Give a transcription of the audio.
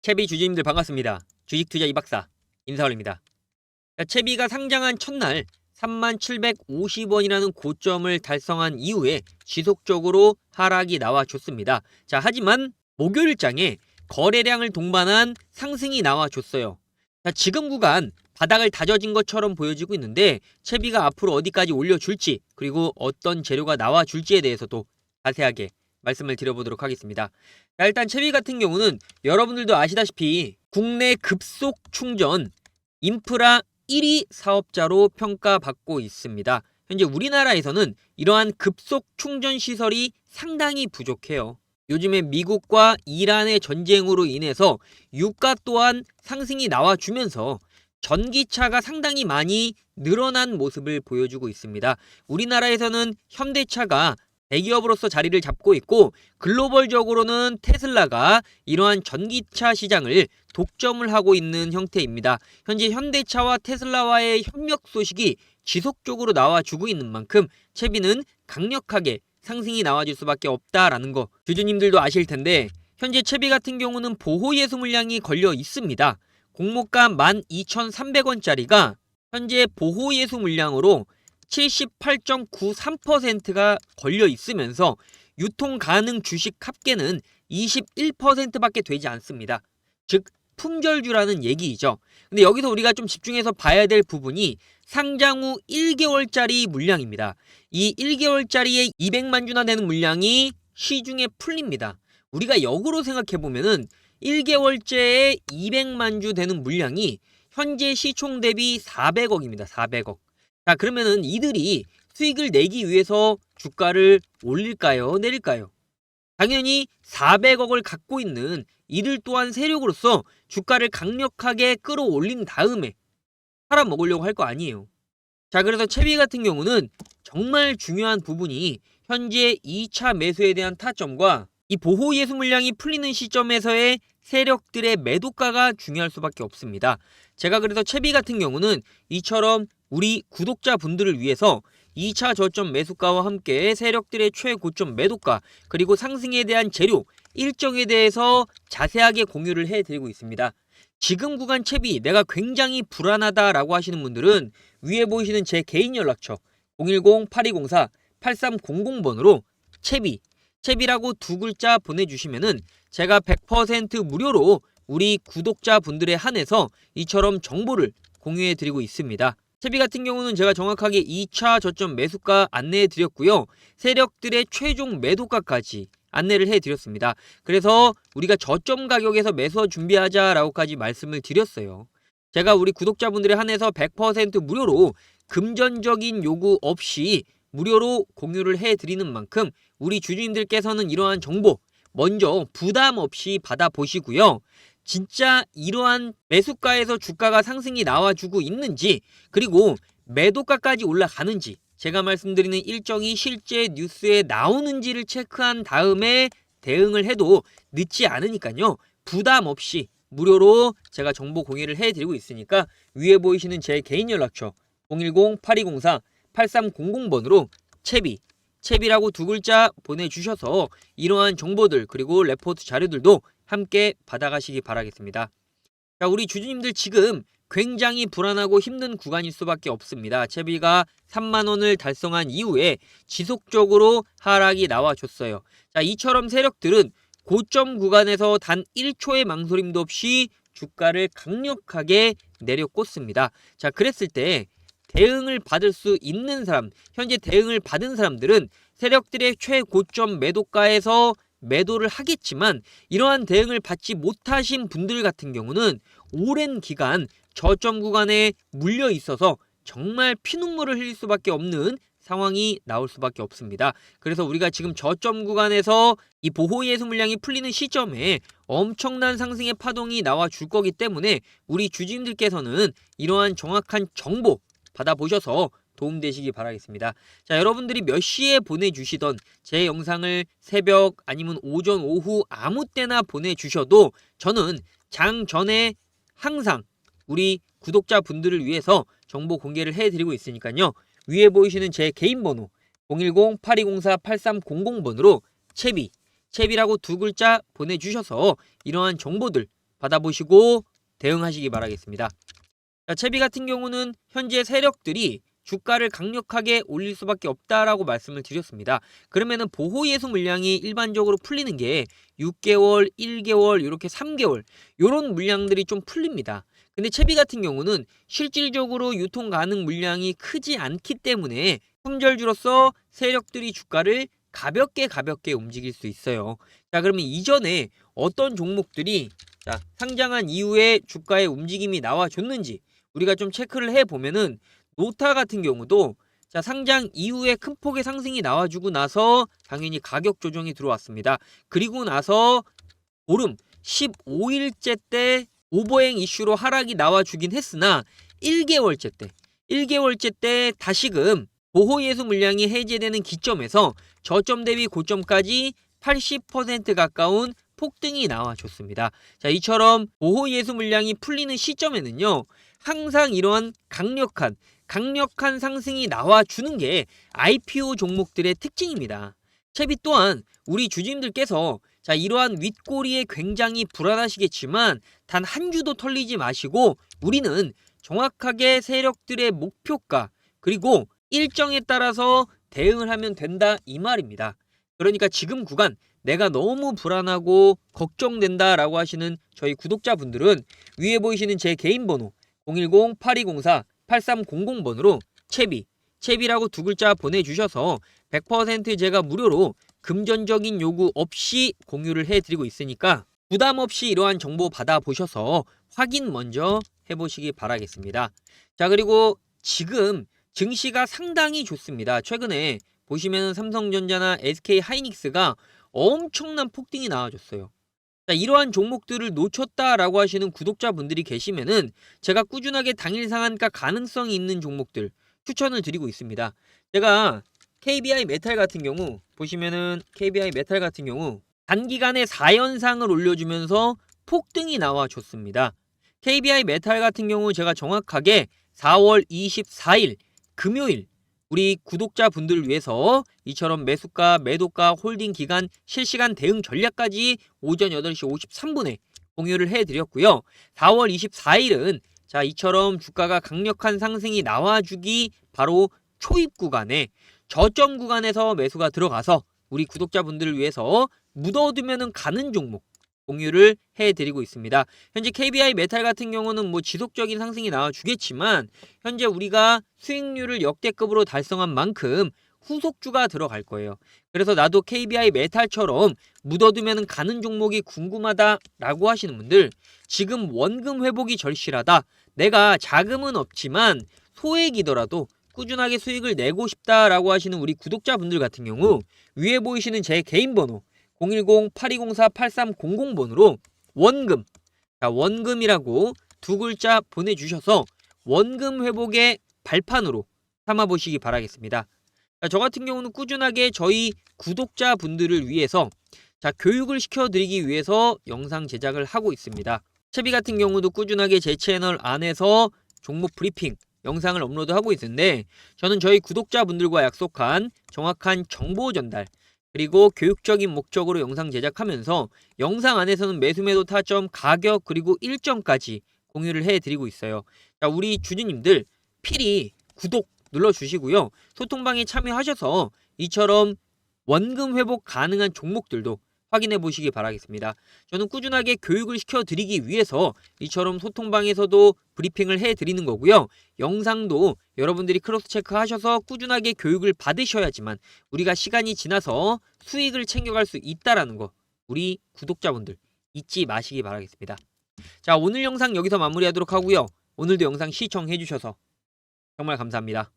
채비 주주님들 반갑습니다. 주식투자 이박사 인사올입니다. 채비가 상장한 첫날 3750원이라는 고점을 달성한 이후에 지속적으로 하락이 나와줬습니다. 하지만 목요일장에 거래량을 동반한 상승이 나와줬어요. 지금 구간 바닥을 다져진 것처럼 보여지고 있는데 채비가 앞으로 어디까지 올려줄지 그리고 어떤 재료가 나와줄지에 대해서도 자세하게 말씀을 드려보도록 하겠습니다. 일단 채비 같은 경우는 여러분들도 아시다시피 국내 급속 충전 인프라 1위 사업자로 평가받고 있습니다. 현재 우리나라에서는 이러한 급속 충전 시설이 상당히 부족해요. 요즘에 미국과 이란의 전쟁으로 인해서 유가 또한 상승이 나와주면서 전기차가 상당히 많이 늘어난 모습을 보여주고 있습니다. 우리나라에서는 현대차가 대기업으로서 자리를 잡고 있고 글로벌적으로는 테슬라가 이러한 전기차 시장을 독점을 하고 있는 형태입니다. 현재 현대차와 테슬라와의 협력 소식이 지속적으로 나와주고 있는 만큼 채비는 강력하게 상승이 나와줄 수밖에 없다라는 거 주주님들도 아실 텐데, 현재 채비 같은 경우는 보호예수 물량이 걸려 있습니다. 공모가 12,300원짜리가 현재 보호예수 물량으로 78.93%가 걸려 있으면서 유통 가능 주식 합계는 21%밖에 되지 않습니다. 즉 품절주라는 얘기이죠. 근데 여기서 우리가 좀 집중해서 봐야 될 부분이 상장 후 1개월짜리 물량입니다. 이 1개월짜리에 200만 주나 되는 물량이 시중에 풀립니다. 우리가 역으로 생각해보면은 1개월째에 200만 주 되는 물량이 현재 시총 대비 400억입니다. 400억. 그러면은 이들이 수익을 내기 위해서 주가를 올릴까요? 내릴까요? 당연히 400억을 갖고 있는 이들 또한 세력으로서 주가를 강력하게 끌어올린 다음에 팔아먹으려고 할 거 아니에요. 그래서 채비 같은 경우는 정말 중요한 부분이 현재 2차 매수에 대한 타점과 이 보호 예수 물량이 풀리는 시점에서의 세력들의 매도가가 중요할 수밖에 없습니다. 제가 그래서 채비 같은 경우는 이처럼 우리 구독자분들을 위해서 2차 저점 매수가와 함께 세력들의 최고점 매도가 그리고 상승에 대한 재료 일정에 대해서 자세하게 공유를 해드리고 있습니다. 지금 구간 채비 내가 굉장히 불안하다라고 하시는 분들은 위에 보이시는 제 개인 연락처 010-8204-8300번으로 채비라고 두 글자 보내주시면은 제가 100% 무료로 우리 구독자분들에 한해서 이처럼 정보를 공유해드리고 있습니다. 채비 같은 경우는 제가 정확하게 2차 저점 매수가 안내해 드렸고요. 세력들의 최종 매도가까지 안내를 해 드렸습니다. 그래서 우리가 저점 가격에서 매수 준비하자라고까지 말씀을 드렸어요. 제가 우리 구독자분들에 한해서 100% 무료로 금전적인 요구 없이 무료로 공유를 해 드리는 만큼 우리 주주님들께서는 이러한 정보 먼저 부담 없이 받아보시고요. 진짜 이러한 매수가에서 주가가 상승이 나와주고 있는지 그리고 매도가까지 올라가는지 제가 말씀드리는 일정이 실제 뉴스에 나오는지를 체크한 다음에 대응을 해도 늦지 않으니까요. 부담 없이 무료로 제가 정보 공유를 해드리고 있으니까 위에 보이시는 제 개인 연락처 010-8204-8300번으로 채비라고 두 글자 보내주셔서 이러한 정보들 그리고 레포트 자료들도 함께 받아가시기 바라겠습니다. 우리 주주님들 지금 굉장히 불안하고 힘든 구간일 수밖에 없습니다. 채비가 3만원을 달성한 이후에 지속적으로 하락이 나와줬어요. 이처럼 세력들은 고점 구간에서 단 1초의 망설임도 없이 주가를 강력하게 내려꽂습니다. 그랬을 때 대응을 받을 수 있는 사람, 현재 대응을 받은 사람들은 세력들의 최고점 매도가에서 매도를 하겠지만 이러한 대응을 받지 못하신 분들 같은 경우는 오랜 기간 저점 구간에 물려 있어서 정말 피눈물을 흘릴 수밖에 없는 상황이 나올 수밖에 없습니다. 그래서 우리가 지금 저점 구간에서 이 보호 예수 물량이 풀리는 시점에 엄청난 상승의 파동이 나와 줄 거기 때문에 우리 주주님들께서는 이러한 정확한 정보 받아보셔서 도움되시기 바라겠습니다. 여러분들이 몇 시에 보내주시던 제 영상을 새벽 아니면 오전 오후 아무 때나 보내주셔도 저는 장 전에 항상 우리 구독자분들을 위해서 정보 공개를 해드리고 있으니까요. 위에 보이시는 제 개인 번호 010-8204-8300번으로 채비라고 두 글자 보내주셔서 이러한 정보들 받아보시고 대응하시기 바라겠습니다. 자, 채비 같은 경우는 현재 세력들이 주가를 강력하게 올릴 수밖에 없다라고 말씀을 드렸습니다. 그러면은 보호 예수 물량이 일반적으로 풀리는 게 6개월, 1개월, 이렇게 3개월 이런 물량들이 좀 풀립니다. 근데 채비 같은 경우는 실질적으로 유통 가능 물량이 크지 않기 때문에 품절주로서 세력들이 주가를 가볍게 움직일 수 있어요. 자, 그러면 이전에 어떤 종목들이 상장한 이후에 주가의 움직임이 나와줬는지 우리가 좀 체크를 해보면은 노타 같은 경우도 상장 이후에 큰 폭의 상승이 나와주고 나서 당연히 가격 조정이 들어왔습니다. 그리고 나서 보름 15일째 때 오버행 이슈로 하락이 나와주긴 했으나 1개월째 때 다시금 보호 예수 물량이 해제되는 기점에서 저점 대비 고점까지 80% 가까운 폭등이 나와줬습니다. 자, 이처럼 보호 예수 물량이 풀리는 시점에는요, 항상 이러한 강력한 상승이 나와주는 게 IPO 종목들의 특징입니다. 채비 또한 우리 주주님들께서 이러한 윗꼬리에 굉장히 불안하시겠지만 단 한 주도 털리지 마시고 우리는 정확하게 세력들의 목표가 그리고 일정에 따라서 대응을 하면 된다 이 말입니다. 그러니까 지금 구간 내가 너무 불안하고 걱정된다라고 하시는 저희 구독자분들은 위에 보이시는 제 개인 번호 010-8204-8300번으로 채비라고 두 글자 보내주셔서 100% 제가 무료로 금전적인 요구 없이 공유를 해드리고 있으니까 부담 없이 이러한 정보 받아보셔서 확인 먼저 해보시기 바라겠습니다. 자, 그리고 지금 증시가 상당히 좋습니다. 최근에 보시면 삼성전자나 SK하이닉스가 엄청난 폭등이 나와줬어요. 자, 이러한 종목들을 놓쳤다라고 하시는 구독자분들이 계시면은 제가 꾸준하게 당일 상한가 가능성이 있는 종목들 추천을 드리고 있습니다. 제가 KBI 메탈 같은 경우 보시면은 KBI 메탈 같은 경우 단기간에 4연상을 올려주면서 폭등이 나와줬습니다. KBI 메탈 같은 경우 제가 정확하게 4월 24일 금요일 우리 구독자분들을 위해서 이처럼 매수가, 매도가, 홀딩 기간, 실시간 대응 전략까지 오전 8시 53분에 공유를 해드렸고요. 4월 24일은 이처럼 주가가 강력한 상승이 나와주기 바로 초입 구간에 저점 구간에서 매수가 들어가서 우리 구독자분들을 위해서 묻어두면은 가는 종목 공유를 해드리고 있습니다. 현재 KBI 메탈 같은 경우는 지속적인 상승이 나와주겠지만 현재 우리가 수익률을 역대급으로 달성한 만큼 후속주가 들어갈 거예요. 그래서 나도 KBI 메탈처럼 묻어두면 가는 종목이 궁금하다라고 하시는 분들 지금 원금 회복이 절실하다. 내가 자금은 없지만 소액이더라도 꾸준하게 수익을 내고 싶다라고 하시는 우리 구독자분들 같은 경우 위에 보이시는 제 개인 번호 010-8204-8300번으로 원금이라고 두 글자 보내주셔서 원금 회복의 발판으로 삼아보시기 바라겠습니다. 저 같은 경우는 꾸준하게 저희 구독자분들을 위해서 교육을 시켜드리기 위해서 영상 제작을 하고 있습니다. 채비 같은 경우도 꾸준하게 제 채널 안에서 종목 브리핑 영상을 업로드하고 있는데 저는 저희 구독자분들과 약속한 정확한 정보 전달 그리고 교육적인 목적으로 영상 제작하면서 영상 안에서는 매수매도 타점, 가격 그리고 일정까지 공유를 해드리고 있어요. 자, 우리 주주님들 필히 구독 눌러주시고요. 소통방에 참여하셔서 이처럼 원금 회복 가능한 종목들도 확인해 보시기 바라겠습니다. 저는 꾸준하게 교육을 시켜드리기 위해서 이처럼 소통방에서도 브리핑을 해드리는 거고요. 영상도 여러분들이 크로스 체크하셔서 꾸준하게 교육을 받으셔야지만 우리가 시간이 지나서 수익을 챙겨갈 수 있다라는 거 우리 구독자분들 잊지 마시기 바라겠습니다. 자, 오늘 영상 여기서 마무리하도록 하고요. 오늘도 영상 시청해 주셔서 정말 감사합니다.